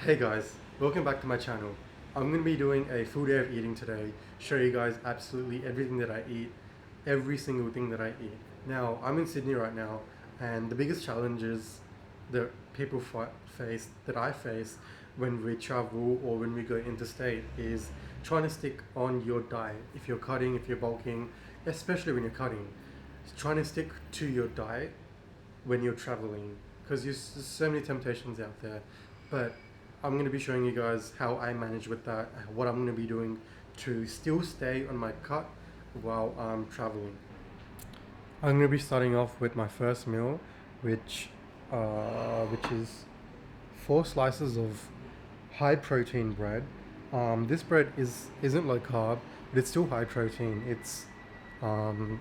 Hey guys, welcome back to my channel. I'm going to be doing a full day of eating today, show you guys absolutely everything that I eat, every single thing that I eat. Now, I'm in Sydney right now, and the biggest challenges that people face, that I face when we travel or when we go interstate is trying to stick on your diet. If you're cutting, if you're bulking, especially when you're cutting, trying to stick to your diet when you're traveling, because there's so many temptations out there. But I'm going to be showing you guys how I manage with that, what I'm going to be doing to still stay on my cut while I'm traveling. I'm going to be starting off with my first meal, which is 4 slices of high protein bread. This bread isn't low carb, but it's still high protein. It's um,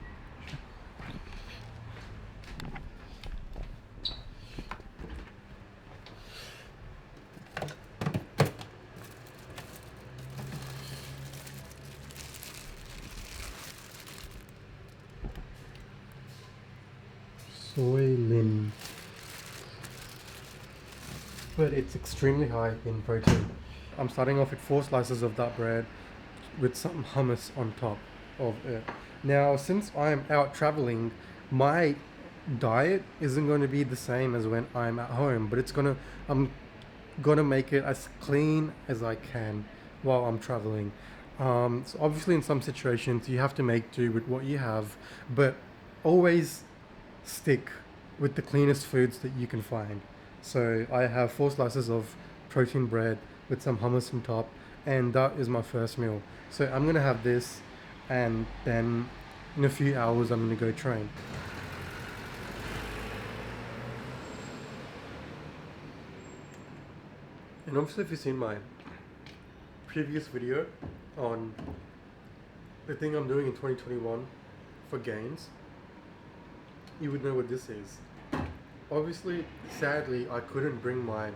soy but it's extremely high in protein. I'm starting off with 4 slices of that bread with some hummus on top of it. Now, since I'm out traveling, my diet isn't going to be the same as when I'm at home, but I'm gonna make it as clean as I can while I'm traveling. So obviously, in some situations, you have to make do with what you have, but always stick with the cleanest foods that you can find. So I have 4 slices of protein bread with some hummus on top, and that is my first meal. So I'm gonna have this, and then in a few hours I'm gonna go train. And obviously, if you've seen my previous video on the thing I'm doing in 2021 for gains, you would know what this is. Obviously, sadly, I couldn't bring my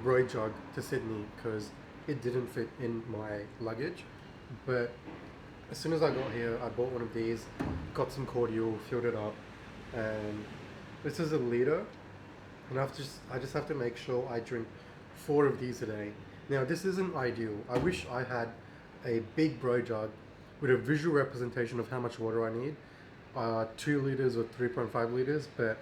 road jug to Sydney because it didn't fit in my luggage. But as soon as I got here, I bought one of these, got some cordial, filled it up, and this is a liter. And I just have to make sure I drink 4 of these a day. Now, this isn't ideal. I wish I had a big bro jug with a visual representation of how much water I need, 2 liters or 3.5 liters, but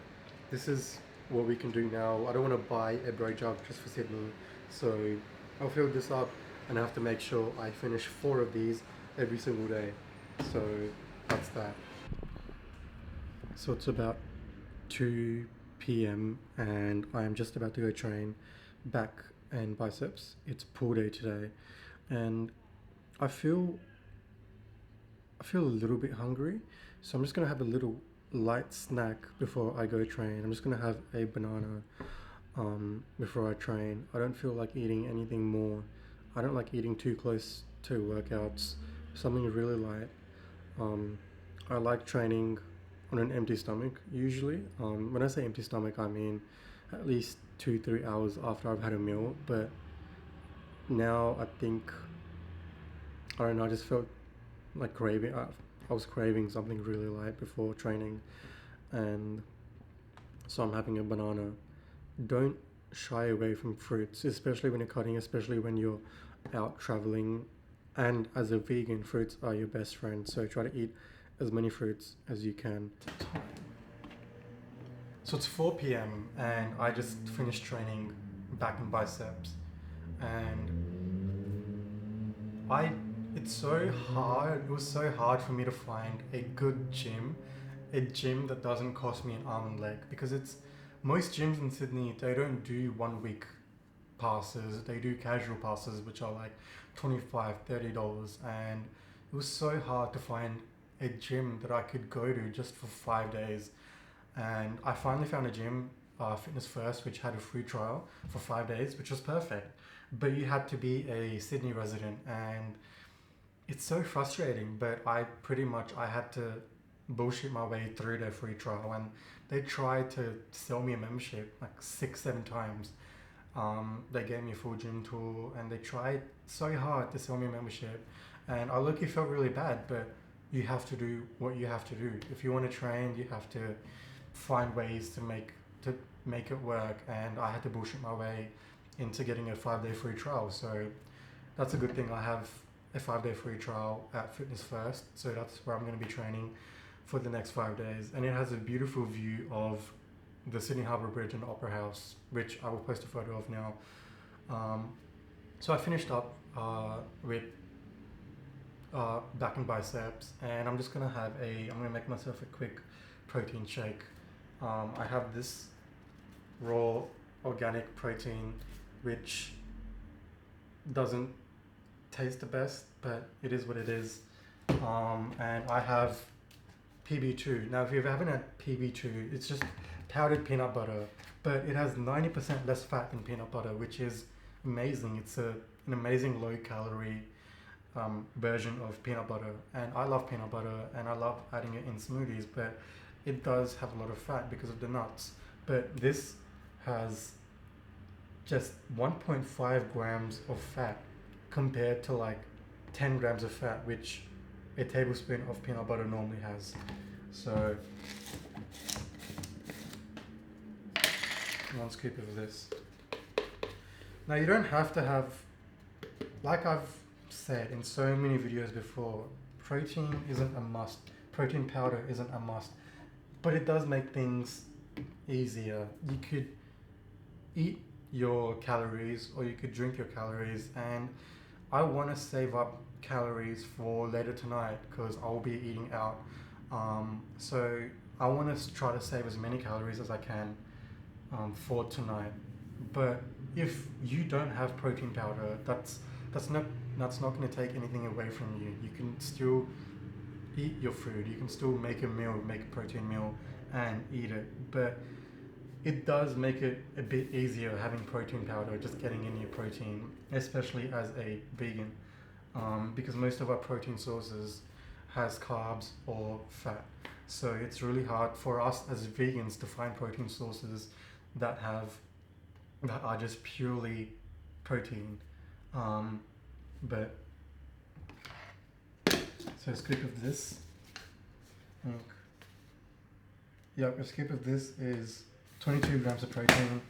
this is what we can do now. I don't want to buy a bro jug just for Sydney, so I'll fill this up and I have to make sure I finish 4 of these every single day. So that's that. So it's about 2 p.m. and I am just about to go train back and biceps. It's pull day today, and I feel I feel a little bit hungry, so I'm just gonna have a little light snack before I go train. I'm just gonna have a banana before I train. I don't feel like eating anything more. I don't like eating too close to workouts. Something really light. Um, I like training on an empty stomach usually. When I say empty stomach, I mean at least 2-3 hours after I've had a meal. But now I think I don't know. I just felt like craving. I was craving something really light before training, and so I'm having a banana. Don't shy away from fruits, especially when you're cutting, especially when you're out traveling. And as a vegan, fruits are your best friend. So try to eat as many fruits as you can. So it's 4 p.m. and I just finished training back in biceps, and I it's so hard. It was so hard for me to find a gym that doesn't cost me an arm and leg, because it's most gyms in Sydney, they don't do 1 week passes. They do casual passes, which are like $25-$30, and it was so hard to find a gym that I could go to just for 5 days. And I finally found a gym, Fitness First, which had a free trial for 5 days, which was perfect. But you had to be a Sydney resident, and it's so frustrating. But I had to bullshit my way through their free trial, and they tried to sell me a membership like 6-7 times. They gave me a full gym tour, and they tried so hard to sell me a membership, and I look, it felt really bad. But you have to do what you have to do. If you want to train, you have to find ways to make it work, and I had to bullshit my way into getting a 5-day free trial. So that's a good thing. I have a 5-day free trial at Fitness First, so that's where I'm going to be training for the next 5 days. And it has a beautiful view of the Sydney Harbour Bridge and Opera House, which I will post a photo of now. So I finished up with back and biceps, and I'm just gonna I'm gonna make myself a quick protein shake. I have this raw organic protein, which doesn't taste the best, but it is what it is. And I have PB2. Now, if you haven't had PB2, it's just powdered peanut butter, but it has 90% less fat than peanut butter, which is amazing. It's an amazing low-calorie version of peanut butter, and I love peanut butter, and I love adding it in smoothies, but it does have a lot of fat because of the nuts. But this has just 1.5 grams of fat compared to like 10 grams of fat, which a tablespoon of peanut butter normally has. So 1 scoop of this. Now, you don't have to have, like I've said in so many videos before, protein isn't a must. Protein powder isn't a must, but it does make things easier. You could eat your calories, or you could drink your calories, and I want to save up calories for later tonight because I'll be eating out. So I want to try to save as many calories as I can for tonight. But if you don't have protein powder, that's not going to take anything away from you. You can still eat your food. You can still make a meal, make a protein meal, and eat it. But it does make it a bit easier having protein powder, just getting in your protein, especially as a vegan, because most of our protein sources has carbs or fat. So it's really hard for us as vegans to find protein sources that are just purely protein. But so a scoop of this. A scoop of this is 22 grams of protein,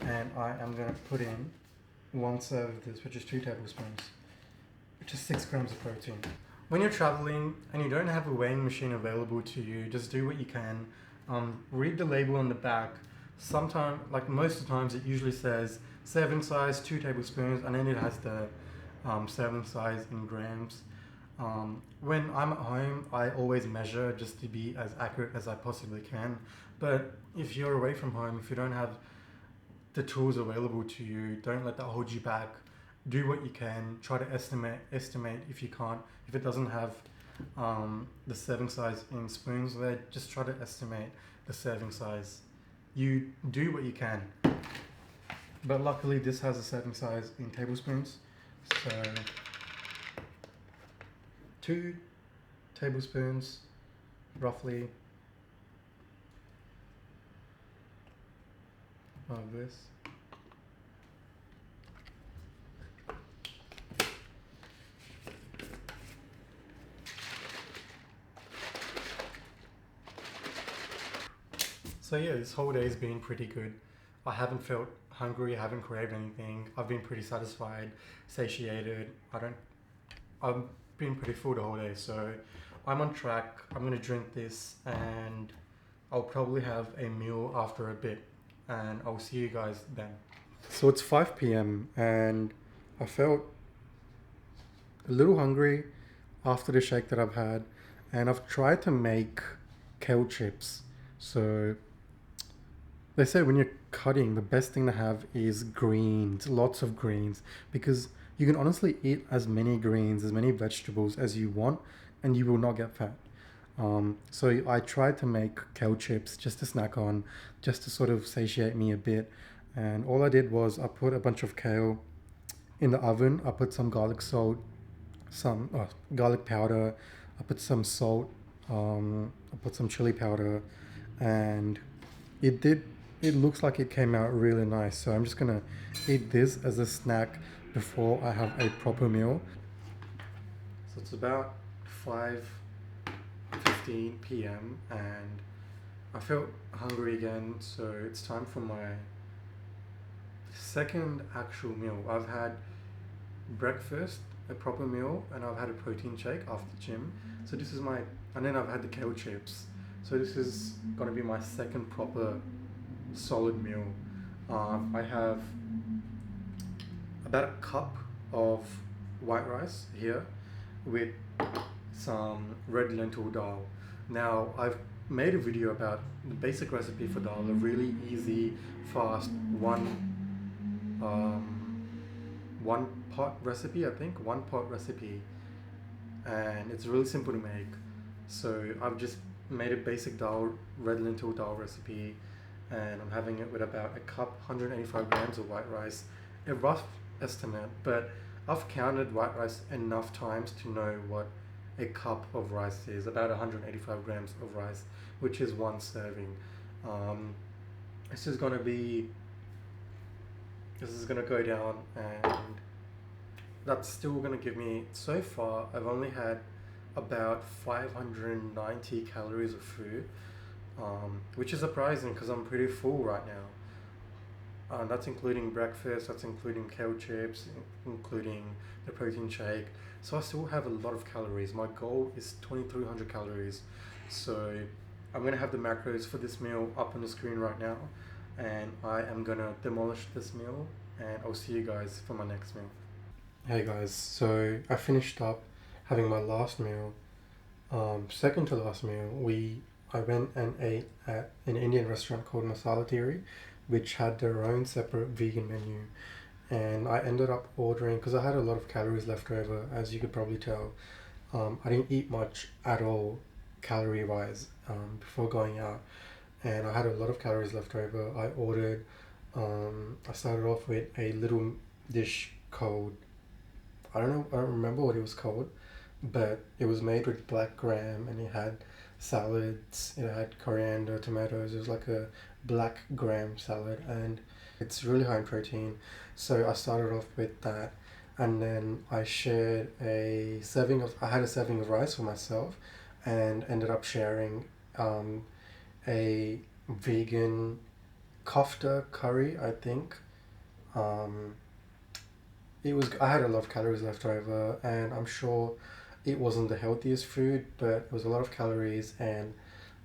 and I am going to put in 1 serve of this, which is 2 tablespoons, which is 6 grams of protein. When you're traveling and you don't have a weighing machine available to you, just do what you can. Read the label on the back. Sometimes, like most of the times, it usually says serving size 2 tablespoons, and then it has the serving size in grams. When I'm at home, I always measure just to be as accurate as I possibly can. But if you're away from home, if you don't have the tools available to you, don't let that hold you back. Do what you can. Try to estimate if you can't. If it doesn't have the serving size in spoons there, just try to estimate the serving size. You do what you can. But luckily this has a serving size in tablespoons. So 2 tablespoons roughly of this. So yeah, this whole day has been pretty good. I haven't felt hungry, I haven't craved anything. I've been pretty satisfied, satiated. I've been pretty full the whole day, so I'm on track. I'm gonna drink this, and I'll probably have a meal after a bit, and I'll see you guys then. So it's 5 p.m. and I felt a little hungry after the shake that I've had, and I've tried to make kale chips. So they say when you're cutting, the best thing to have is greens, lots of greens, because you can honestly eat as many greens, as many vegetables as you want, and you will not get fat. So I tried to make kale chips just to snack on, just to sort of satiate me a bit. And all I did was I put a bunch of kale in the oven. I put some garlic salt, some garlic powder. I put some salt. I put some chili powder, and it looks like it came out really nice. So I'm just gonna eat this as a snack before I have a proper meal. So it's about 5:15 p.m. and I felt hungry again, so it's time for my second actual meal. I've had breakfast, a proper meal, and I've had a protein shake after the gym. So this is my, and then I've had the kale chips. So this is gonna be my second proper solid meal. I have about a cup of white rice here with some red lentil dal. Now I've made a video about the basic recipe for dal, a really easy, fast one pot recipe, I think, one pot recipe, and it's really simple to make. So I've just made a basic dal, red lentil dal recipe, and I'm having it with about a cup, 185 grams of white rice, a rough estimate, but I've counted white rice enough times to know what a cup of rice is, about 185 grams of rice, which is one serving. Um, this is gonna go down, and that's still gonna give me, so far I've only had about 590 calories of food, which is surprising because I'm pretty full right now. That's including breakfast, that's including kale chips, including the protein shake. So I still have a lot of calories. My goal is 2,300 calories. So I'm gonna have the macros for this meal up on the screen right now, and I am gonna demolish this meal, and I'll see you guys for my next meal. Hey guys, so I finished up having my last meal. Second to last meal, I went and ate at an Indian restaurant called Masala Theory, which had their own separate vegan menu. And I ended up ordering, because I had a lot of calories left over, as you could probably tell. I didn't eat much at all calorie wise before going out, and I had a lot of calories left over. I started off with a little dish called, I don't remember what it was called, but it was made with black gram, and it had salads, it had coriander, tomatoes. It was like a black gram salad, and it's really high in protein. So I started off with that, and then I had a serving of rice for myself, and ended up sharing a vegan kofta curry, I think. I had a lot of calories left over, and I'm sure it wasn't the healthiest food, but it was a lot of calories, and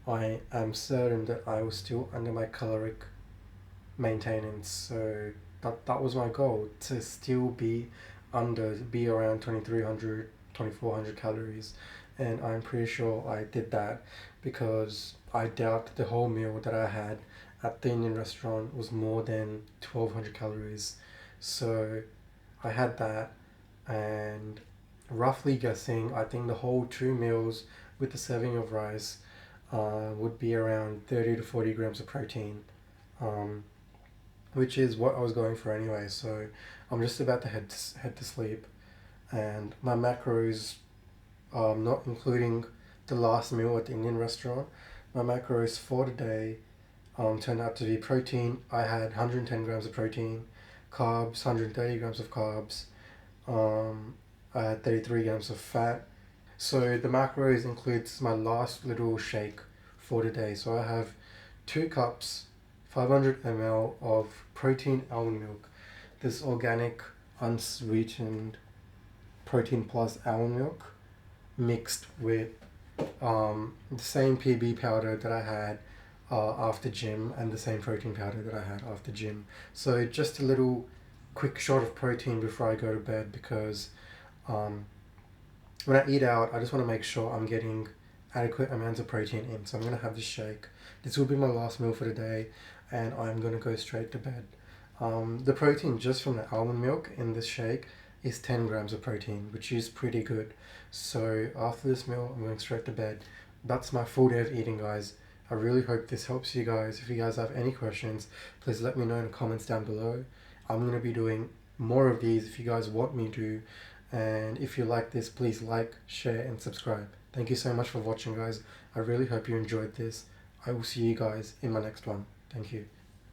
I am certain that I was still under my caloric maintenance. So that was my goal, to still be around 2,300, 2,400 calories. And I'm pretty sure I did that, because I doubt the whole meal that I had at the Indian restaurant was more than 1,200 calories. So I had that, and roughly guessing, I think the whole 2 meals with the serving of rice would be around 30 to 40 grams of protein, which is what I was going for anyway. So I'm just about to head to sleep, and my macros, not including the last meal at the Indian restaurant, my macros for today turned out to be protein. I had 110 grams of protein, carbs, 130 grams of carbs. I had 33 grams of fat. So the macros includes my last little shake for today. So I have 2 cups, 500 ml of protein almond milk. This organic, unsweetened protein plus almond milk, mixed with the same PB powder that I had after gym, and the same protein powder that I had after gym. So just a little quick shot of protein before I go to bed, because when I eat out, I just want to make sure I'm getting adequate amounts of protein in. So I'm going to have this shake. This will be my last meal for the day, and I'm going to go straight to bed. The protein just from the almond milk in this shake is 10 grams of protein, which is pretty good. So after this meal, I'm going straight to bed. That's my full day of eating, guys. I really hope this helps you guys. If you guys have any questions, please let me know in the comments down below. I'm going to be doing more of these if you guys want me to. And if you like this, please like, share, and subscribe. Thank you so much for watching, guys. I really hope you enjoyed this. I will see you guys in my next one. Thank you.